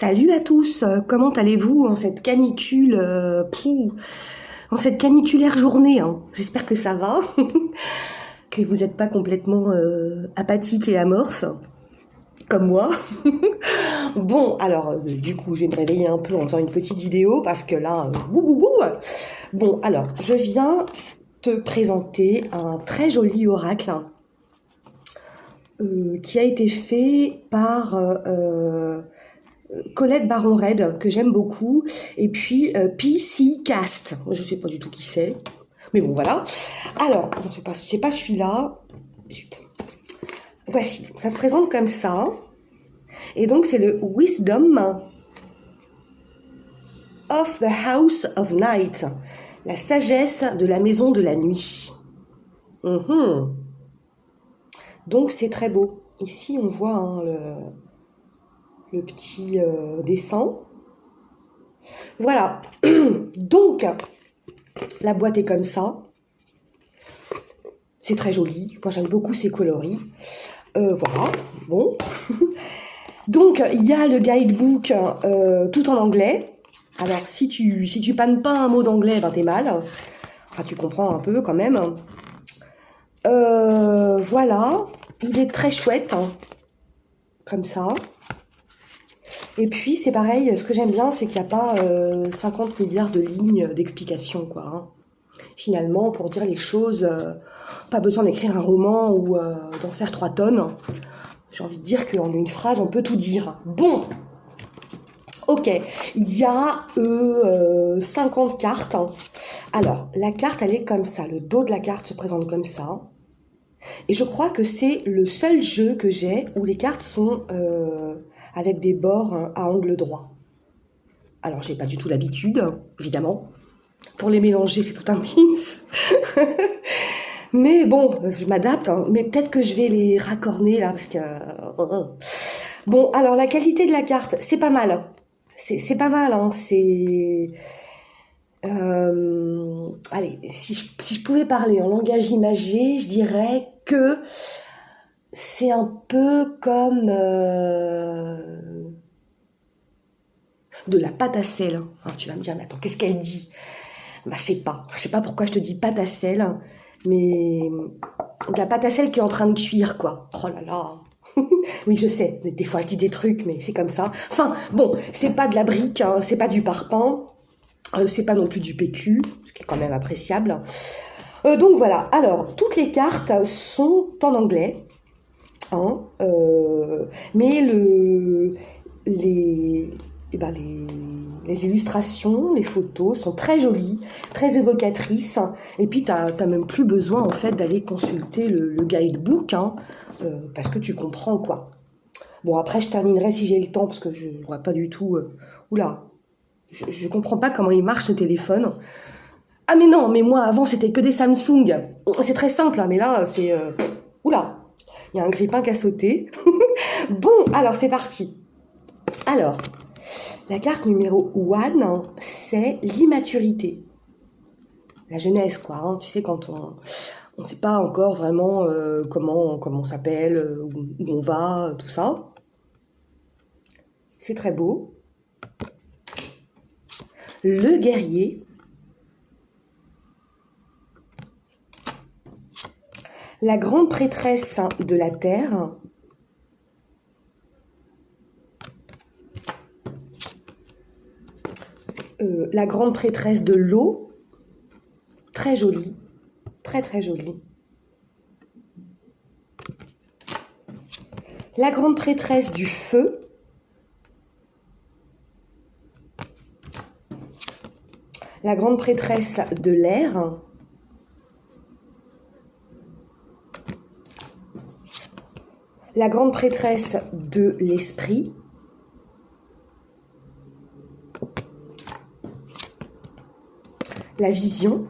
Salut à tous, comment allez-vous en cette canicule, en cette caniculaire journée, hein. J'espère que ça va, que vous n'êtes pas complètement apathique et amorphe, comme moi. Bon, alors, du coup, je vais me réveiller un peu en faisant une petite vidéo, parce que là, Bon, alors, je viens te présenter un très joli oracle qui a été fait par Colette Baron-Red, que j'aime beaucoup, et puis PC Cast, je sais pas du tout qui c'est, mais bon voilà. Alors, c'est pas celui-là, zut. Voici, ça se présente comme ça, et donc c'est le Wisdom of the House of Night, la sagesse de la maison de la nuit. Donc c'est très beau. Ici on voit hein, le petit dessin. Voilà, donc la boîte est comme ça. C'est très joli, moi j'aime beaucoup ces coloris. Voilà, bon. Donc il y a le guidebook tout en anglais. Alors si tu pannes pas un mot d'anglais, ben t'es mal. Enfin tu comprends un peu quand même. Voilà, il est très chouette, hein, comme ça. Et puis c'est pareil, ce que j'aime bien, c'est qu'il n'y a pas 50 milliards de lignes d'explication, quoi. Hein. Finalement, pour dire les choses, pas besoin d'écrire un roman ou d'en faire 3 tonnes. J'ai envie de dire qu'en une phrase, on peut tout dire. Bon, ok, il y a 50 cartes. Alors, la carte, elle est comme ça. Le dos de la carte se présente comme ça. Et je crois que c'est le seul jeu que j'ai où les cartes sont avec des bords à angle droit. Alors, j'ai pas du tout l'habitude, évidemment. Pour les mélanger, c'est tout un mix. Mais bon, je m'adapte. Hein. Mais peut-être que je vais les racorner là, parce que... Bon, alors, la qualité de la carte, c'est pas mal. C'est pas mal, hein. C'est... allez, si je pouvais parler en langage imagé, je dirais que c'est un peu comme de la pâte à sel. Alors tu vas me dire, mais attends, qu'est-ce qu'elle dit? Bah je sais pas pourquoi je te dis pâte à sel, mais de la pâte à sel qui est en train de cuire, quoi. Oh là là. Oui, je sais, des fois je dis des trucs, mais c'est comme ça. Enfin, bon, c'est pas de la brique, hein, c'est pas du parpaing. C'est pas non plus du PQ, ce qui est quand même appréciable. Donc voilà, alors toutes les cartes sont en anglais, hein, mais les illustrations, les photos sont très jolies, très évocatrices, et puis tu n'as même plus besoin en fait d'aller consulter le guidebook, hein, parce que tu comprends quoi. Bon après je terminerai si j'ai le temps, parce que je ne vois pas du tout... oula, je comprends pas comment il marche ce téléphone. Ah mais non, mais moi avant c'était que des Samsung. C'est très simple, hein, mais là c'est... oula, il y a un grippin qui a sauté. Bon, alors c'est parti. Alors, la carte numéro 1, c'est l'immaturité. La jeunesse, quoi. Hein, tu sais, quand on ne sait pas encore vraiment comment on s'appelle, où on va, tout ça. C'est très beau. Le guerrier, la grande prêtresse de la terre, la grande prêtresse de l'eau, très jolie, très très jolie. La grande prêtresse du feu, la grande prêtresse de l'air, la grande prêtresse de l'esprit, la vision,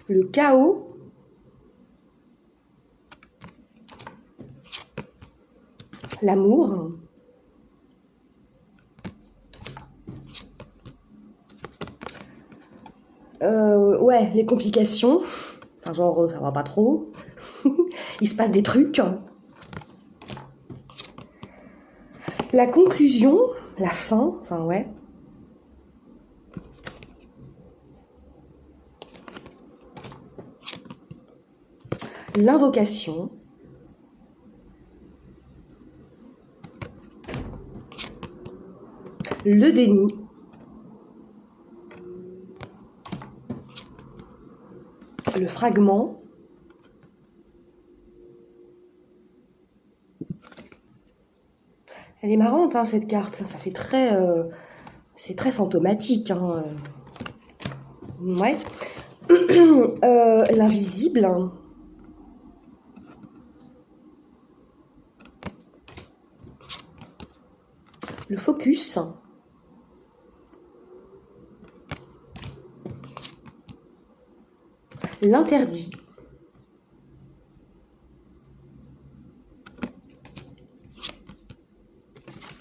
le chaos, l'amour, ouais, les complications, enfin genre ça va pas trop, Il se passe des trucs. La conclusion, la fin, enfin ouais. L'invocation. Le déni. Le fragment. Elle est marrante, hein, cette carte. Ça fait très... c'est très fantomatique. Hein. Ouais. L'invisible. Le focus. L'interdit.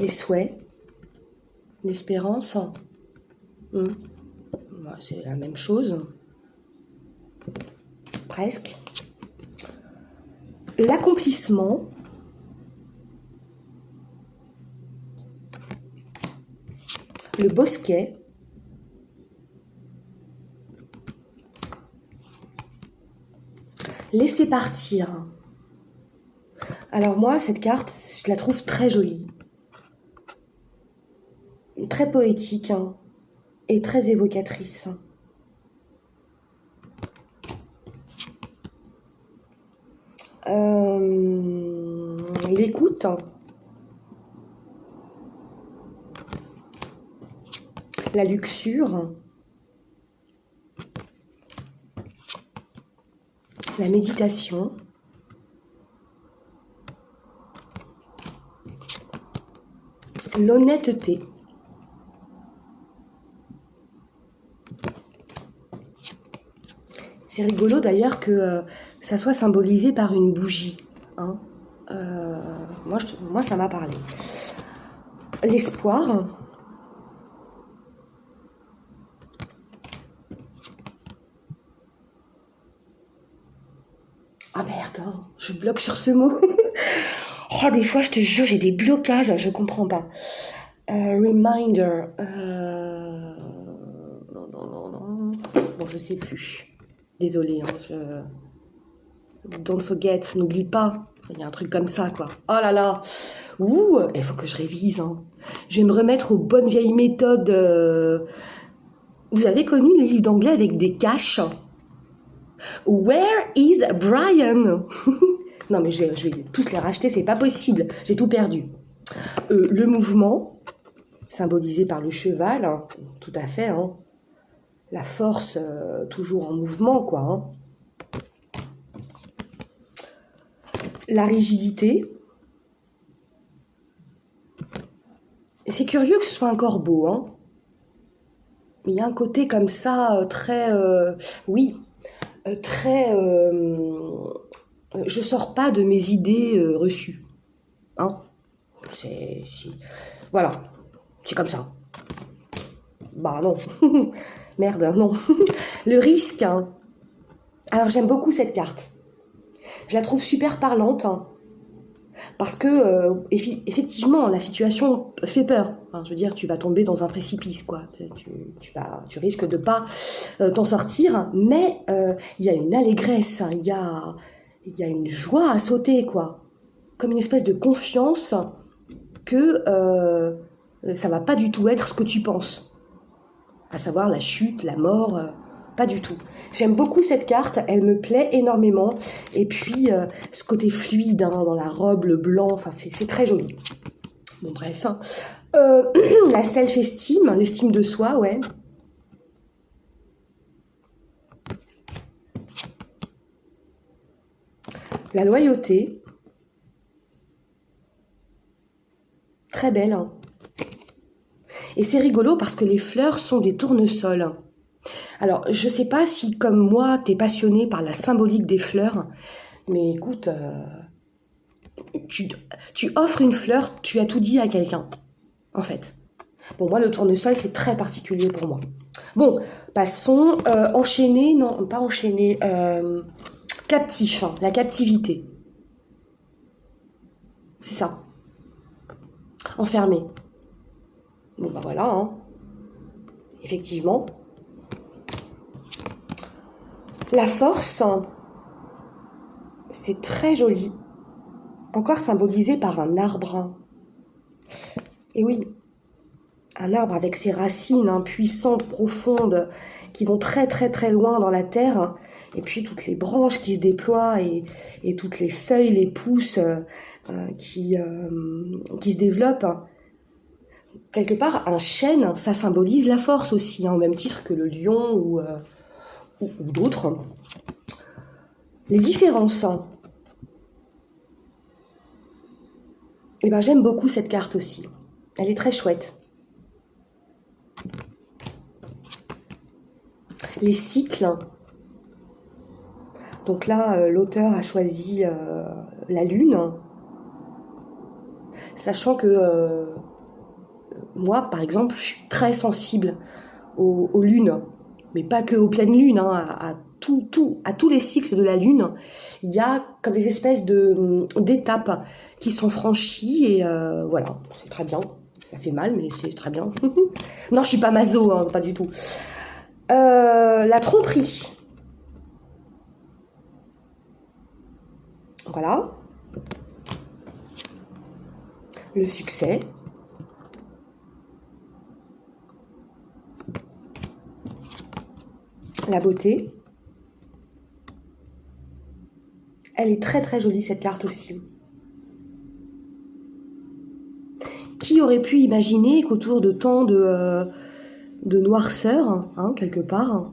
Les souhaits. L'espérance. Bah, c'est la même chose. Presque. L'accomplissement. Le bosquet. Laisser partir. Alors moi, cette carte, je la trouve très jolie. Très poétique, hein, et très évocatrice. L'écoute. La luxure. La méditation. L'honnêteté. C'est rigolo d'ailleurs que ça soit symbolisé par une bougie. Hein. Moi, ça m'a parlé. L'espoir. Ah merde, hein, je bloque sur ce mot. Oh, des fois, je te jure, j'ai des blocages, je comprends pas. Reminder. Non. Bon, je sais plus. Désolée, hein, Don't forget, n'oublie pas. Il y a un truc comme ça, quoi. Oh là là. Ouh, il faut que je révise. Hein. Je vais me remettre aux bonnes vieilles méthodes. Vous avez connu les livres d'anglais avec des caches? Where is Brian? Non, mais je vais tous les racheter, c'est pas possible. J'ai tout perdu. Le mouvement, symbolisé par le cheval, hein, tout à fait. Hein. La force, toujours en mouvement, quoi. Hein. La rigidité. C'est curieux que ce soit un corbeau, hein. Mais il y a un côté comme ça, très... très... je sors pas de mes idées reçues. Hein. Voilà, c'est comme ça. Bah non. Merde, non. Le risque. Hein. Alors j'aime beaucoup cette carte. Je la trouve super parlante. Hein. Parce que, effectivement, la situation fait peur. Enfin, je veux dire, tu vas tomber dans un précipice, quoi. Tu risques de pas t'en sortir, mais il y a une allégresse, hein, il y a une joie à sauter, quoi. Comme une espèce de confiance que ça va pas du tout être ce que tu penses. À savoir la chute, la mort... pas du tout. J'aime beaucoup cette carte, elle me plaît énormément. Et puis, ce côté fluide hein, dans la robe, le blanc, enfin, c'est très joli. Bon, bref. Hein. La self-esteem, l'estime de soi, ouais. La loyauté. Très belle. Hein. Et c'est rigolo parce que les fleurs sont des tournesols. Alors, je ne sais pas si, comme moi, tu es passionné par la symbolique des fleurs, mais écoute, tu offres une fleur, tu as tout dit à quelqu'un, en fait. Bon, moi, le tournesol, c'est très particulier pour moi. Bon, passons. Enchaîner, non, pas enchaîner. Captif, hein, la captivité. C'est ça. Enfermé. Bon, bah voilà, hein. Effectivement. La force, c'est très joli. Encore symbolisé par un arbre. Et oui, un arbre avec ses racines puissantes, profondes, qui vont très très très loin dans la terre, et puis toutes les branches qui se déploient et toutes les feuilles, les pousses qui se développent. Quelque part, un chêne, ça symbolise la force aussi, au même titre que le lion ou d'autres. Les différences. Eh ben, j'aime beaucoup cette carte aussi. Elle est très chouette. Les cycles. Donc là, l'auteur a choisi la lune, sachant que moi, par exemple, je suis très sensible aux lunes, mais pas que aux pleines lunes, à tous les cycles de la lune. Il y a comme des espèces d'étapes qui sont franchies et voilà, c'est très bien. Ça fait mal, mais c'est très bien. Non, je suis pas maso, pas du tout. La tromperie. Voilà. Le succès. La beauté. Elle est très très jolie cette carte aussi. Qui aurait pu imaginer qu'autour de tant de noirceur, quelque part,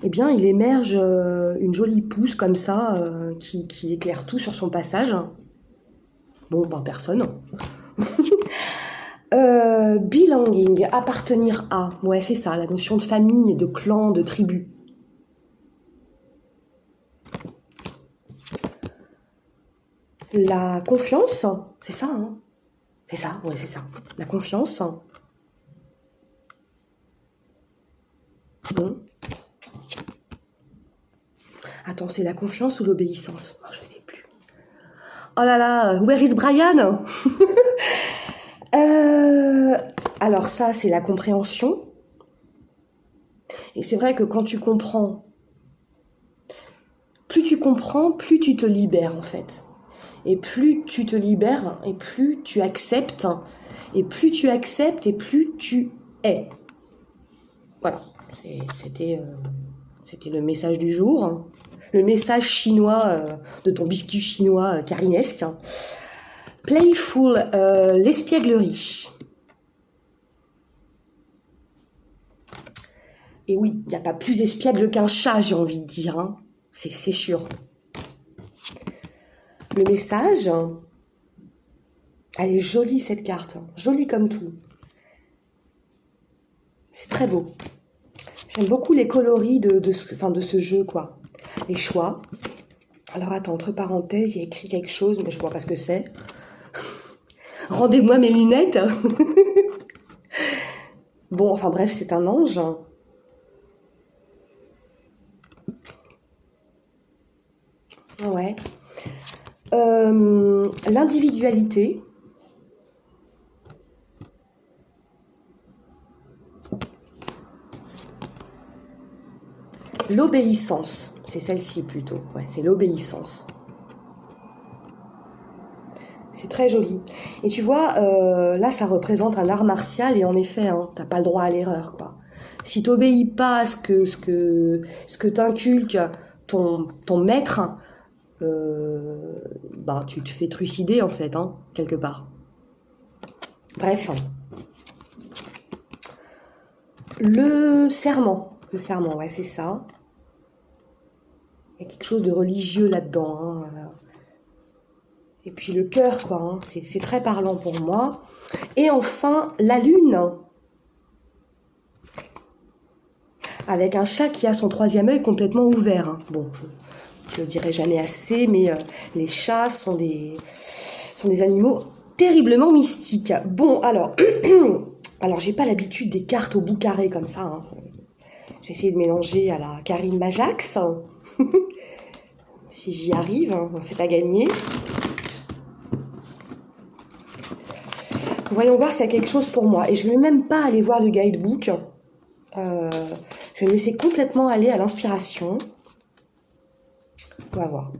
eh bien il émerge une jolie pousse comme ça qui éclaire tout sur son passage. Bon, ben personne. Belonging, appartenir à. Ouais, c'est ça, la notion de famille, de clan, de tribu. La confiance, c'est ça, hein. C'est ça, ouais, c'est ça. La confiance. Bon. Attends, c'est la confiance ou l'obéissance? Oh, je sais plus. Oh là là, where is Brian? Alors ça, c'est la compréhension. Et c'est vrai que quand tu comprends, plus tu comprends, plus tu te libères en fait. Et plus tu te libères, et plus tu acceptes, et plus tu acceptes, et plus tu es. Voilà, c'était le message du jour, le message chinois de ton biscuit chinois carinesque. Playful, l'espièglerie. Et oui, il n'y a pas plus espiègle qu'un chat, j'ai envie de dire, hein. C'est sûr. Le message, elle est jolie cette carte, jolie comme tout. C'est très beau. J'aime beaucoup les coloris de ce jeu, quoi. Les choix. Alors attends, entre parenthèses, il y a écrit quelque chose, mais je vois pas ce que c'est. Rendez-moi mes lunettes. Bon, enfin bref, c'est un ange. Ouais. L'individualité. L'obéissance. C'est celle-ci plutôt. Ouais, c'est l'obéissance. C'est très joli. Et tu vois, là, ça représente un art martial et en effet, t'as pas le droit à l'erreur, quoi. Si t'obéis pas à ce que t'inculque ton maître, tu te fais trucider en fait, quelque part. Bref. Le serment, ouais, c'est ça. Il y a quelque chose de religieux là-dedans. Et puis le cœur, quoi. C'est très parlant pour moi. Et enfin, la lune. Avec un chat qui a son troisième œil complètement ouvert. Bon, je le dirai jamais assez, mais les chats sont des animaux terriblement mystiques. Bon, alors, j'ai pas l'habitude des cartes au bout carré comme ça. J'ai essayé de mélanger à la Karine Majax. si j'y arrive, hein, c'est pas gagné. Voyons voir s'il y a quelque chose pour moi. Et je ne vais même pas aller voir le guidebook. Je vais me laisser complètement aller à l'inspiration. On va voir.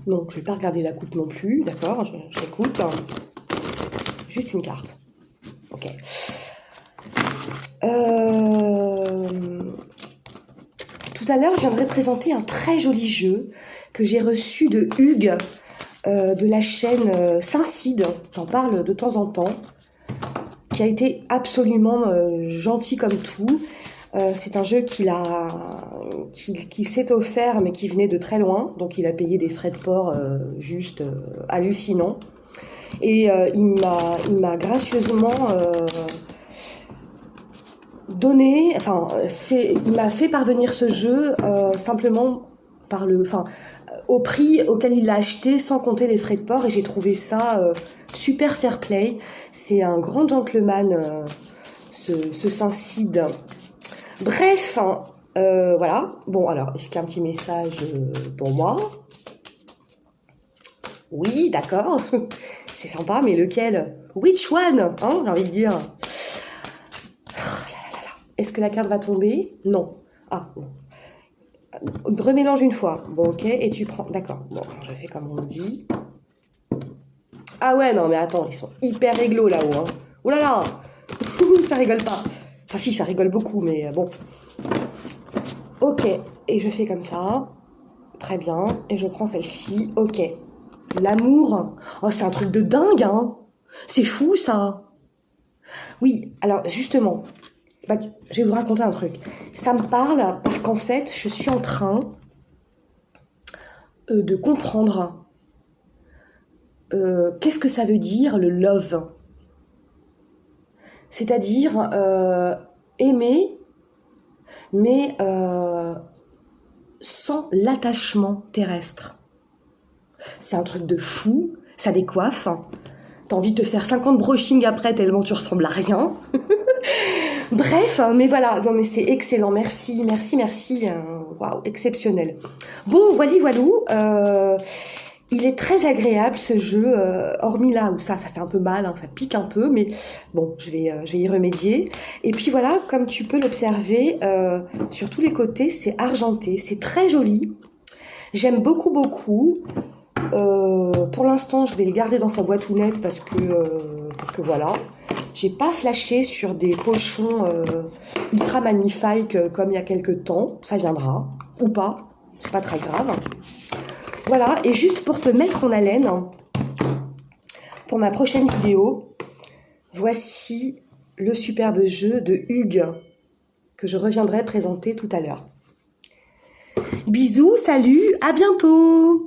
Non, je ne vais pas regarder la coupe non plus, d'accord, j'écoute. Juste une carte. Ok. Tout à l'heure, je viendrai présenter un très joli jeu que j'ai reçu de Hugues, de la chaîne Saint-Cide. J'en parle de temps en temps. Qui a été absolument gentil comme tout. C'est un jeu qu'il s'est offert, mais qui venait de très loin. Donc, il a payé des frais de port juste hallucinants. Et il m'a gracieusement donné... Enfin, il m'a fait parvenir ce jeu simplement par au prix auquel il l'a acheté, sans compter les frais de port. Et j'ai trouvé ça super fair play. C'est un grand gentleman, ce Saint-Cide. Bref, voilà. Bon, alors, est-ce qu'il y a un petit message pour moi? Oui, d'accord. C'est sympa, mais lequel? Which one, hein, j'ai envie de dire. Est-ce que la carte va tomber? Non. Ah, bon. Remélange une fois. Bon, ok, et tu prends... D'accord. Bon, je fais comme on dit. Ah ouais, non, mais attends, ils sont hyper réglo là-haut, hein. Ouh là là. Ça rigole pas. Enfin si, ça rigole beaucoup, mais bon. Ok, et je fais comme ça. Très bien, et je prends celle-ci. Ok. L'amour. Oh, c'est un truc de dingue, hein. C'est fou, ça. Oui, alors justement, bah, je vais vous raconter un truc. Ça me parle parce qu'en fait, je suis en train de comprendre qu'est-ce que ça veut dire le love. C'est-à-dire aimer, mais sans l'attachement terrestre. C'est un truc de fou, ça décoiffe. T'as envie de te faire 50 brushing après tellement tu ressembles à rien. Bref, mais voilà, non mais c'est excellent, merci, waouh, exceptionnel. Bon, voilou, il est très agréable ce jeu, hormis là où ça fait un peu mal, hein, ça pique un peu, mais bon, je vais y remédier. Et puis voilà, comme tu peux l'observer, sur tous les côtés, c'est argenté, c'est très joli. J'aime beaucoup. Pour l'instant, je vais le garder dans sa boîte aux lettres parce que voilà. J'ai pas flashé sur des pochons ultra magnifiques comme il y a quelques temps. Ça viendra, ou pas, c'est pas très grave. Voilà, et juste pour te mettre en haleine, pour ma prochaine vidéo, voici le superbe jeu de Hugues que je reviendrai présenter tout à l'heure. Bisous, salut, à bientôt!